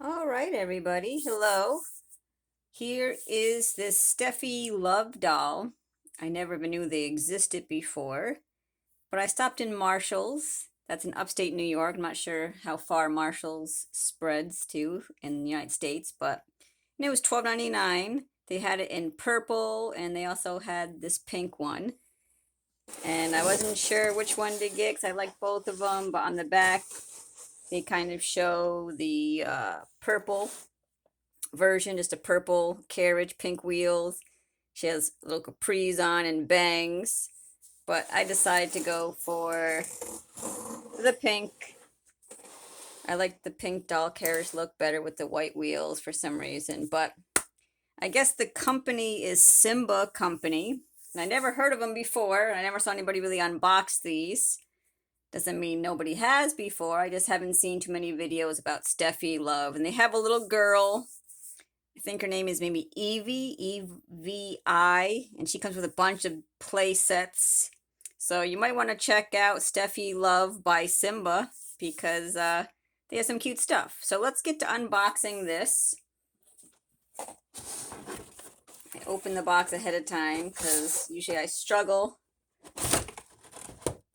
All right, everybody. Hello. Here is this Steffi Love doll. I never even knew they existed before, but I stopped in Marshall's. That's in upstate New York. I'm not sure how far Marshall's spreads to in the United States, but it was $12.99. They had it in purple, and they also had this pink one. And I wasn't sure which one to get because I like both of them, but on the back, they kind of show the purple version, just a purple carriage, pink wheels. She has little capris on and bangs, but I decided to go for the pink. I like the pink doll carriage look better with the white wheels for some reason, but I guess the company is SIMBA Company, and I never heard of them before. I never saw anybody really unbox these. Doesn't mean nobody has before. I just haven't seen too many videos about Steffi Love. And they have a little girl. I think her name is maybe Evie, E-V-I, and she comes with a bunch of play sets. So you might want to check out Steffi Love by SIMBA because they have some cute stuff. So let's get to unboxing this. I open the box ahead of time because usually I struggle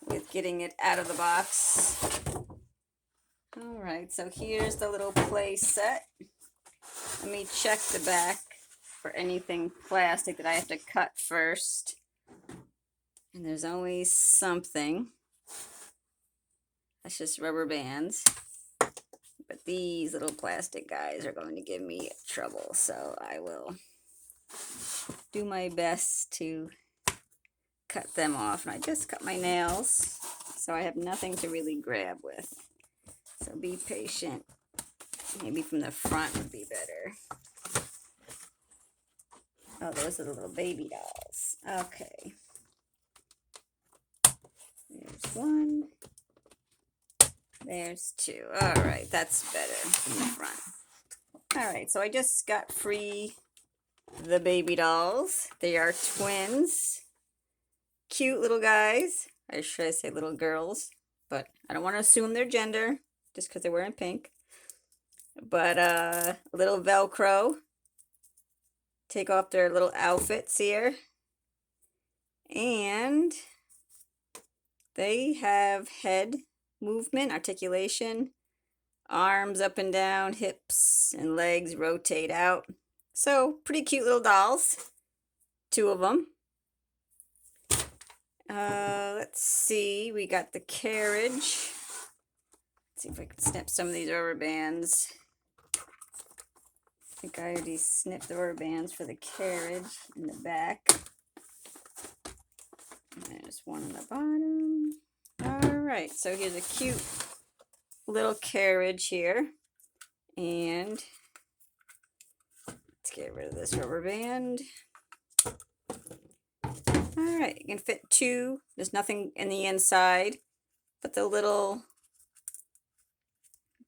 with getting it out of the box. All right, so here's the little play set. Let me check the back for anything plastic that I have to cut first. And there's always something. That's just rubber bands. But these little plastic guys are going to give me trouble, so I will do my best to cut them off. And I just cut my nails, so I have nothing to really grab with. So be patient. Maybe from the front would be better. Oh, those are the little baby dolls. Okay. There's one. There's two. All right, that's better from the front. All right, so I just got free the baby dolls. They are twins. Cute little guys. Or should I say little girls? But I don't want to assume their gender just because they're wearing pink. But a little Velcro. Take off their little outfits here. And they have head movement, articulation, arms up and down, hips and legs rotate out. So pretty cute little dolls. Two of them. Let's see. We got the carriage. Let's see if I can snip some of these rubber bands. I think I already snipped the rubber bands for the carriage in the back. And there's one on the bottom. All right, so here's a cute little carriage here. And let's get rid of this rubber band. All right, you can fit two. There's nothing in the inside, but the little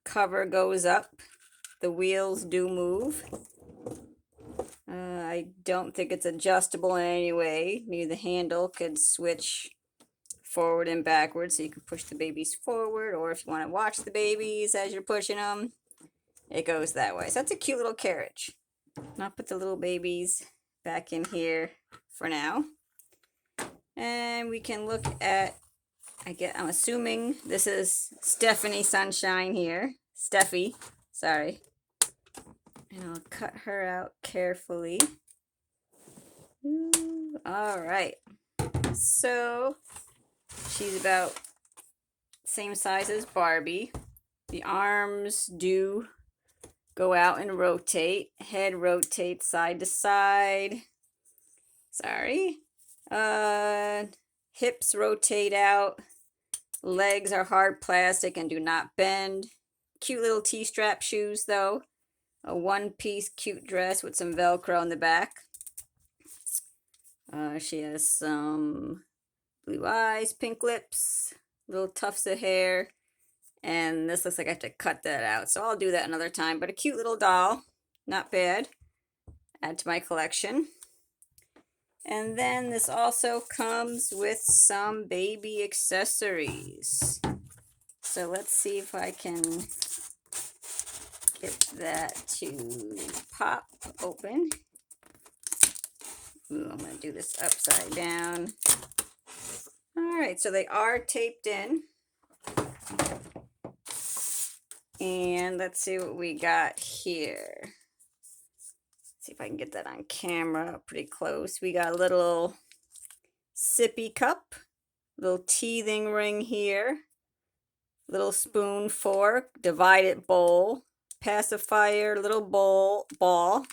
cover goes up. The wheels do move. I don't think it's adjustable in any way. Maybe the handle could switch forward and backwards so you can push the babies forward, or if you want to watch the babies as you're pushing them, it goes that way. So that's a cute little carriage. I'll put the little babies back in here for now. And we can look at, I'm assuming this is Stephanie Sunshine here. Steffi, sorry. And I'll cut her out carefully. Ooh, all right. So she's about same size as Barbie. The arms do go out and rotate. Head rotates side to side. Sorry. Hips rotate out. Legs are hard plastic and do not bend. Cute little T-strap shoes though. A one-piece cute dress with some Velcro in the back. She has some blue eyes, pink lips, little tufts of hair, and this looks like I have to cut that out, so I'll do that another time. But a cute little doll, not bad. Add to my collection. And then this also comes with some baby accessories. So let's see if I can get that to pop open. Ooh, I'm going to do this upside down. All right, so they are taped in. And let's see what we got here. See if I can get that on camera pretty close. We got a little sippy cup, little teething ring here, little spoon, fork, divided bowl, pacifier, little ball,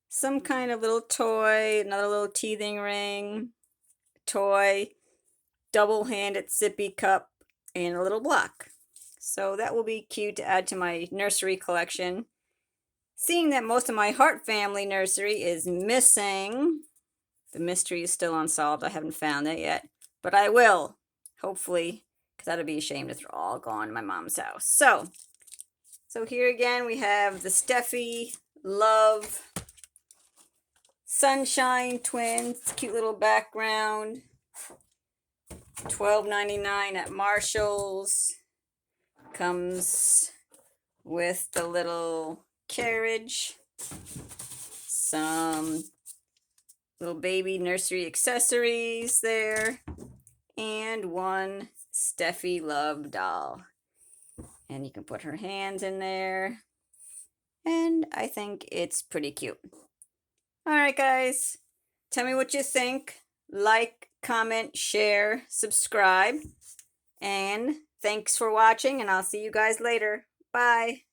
some kind of little toy, another little teething ring, toy, double-handed sippy cup, and a little block. So that will be cute to add to my nursery collection. Seeing that most of my Heart family nursery is missing, the mystery is still unsolved. I haven't found that yet, but I will, hopefully, because that'd be a shame if they're all gone in my mom's house. So here again we have the Steffi Love Sunshine Twins, cute little background. $12.99 at Marshall's. Comes with the little carriage, some little baby nursery accessories there, and one Steffi Love doll. And you can put her hands in there, and I think it's pretty cute. All right, guys, tell me what you think. Like, comment, share, subscribe, and thanks for watching, and I'll see you guys later. Bye.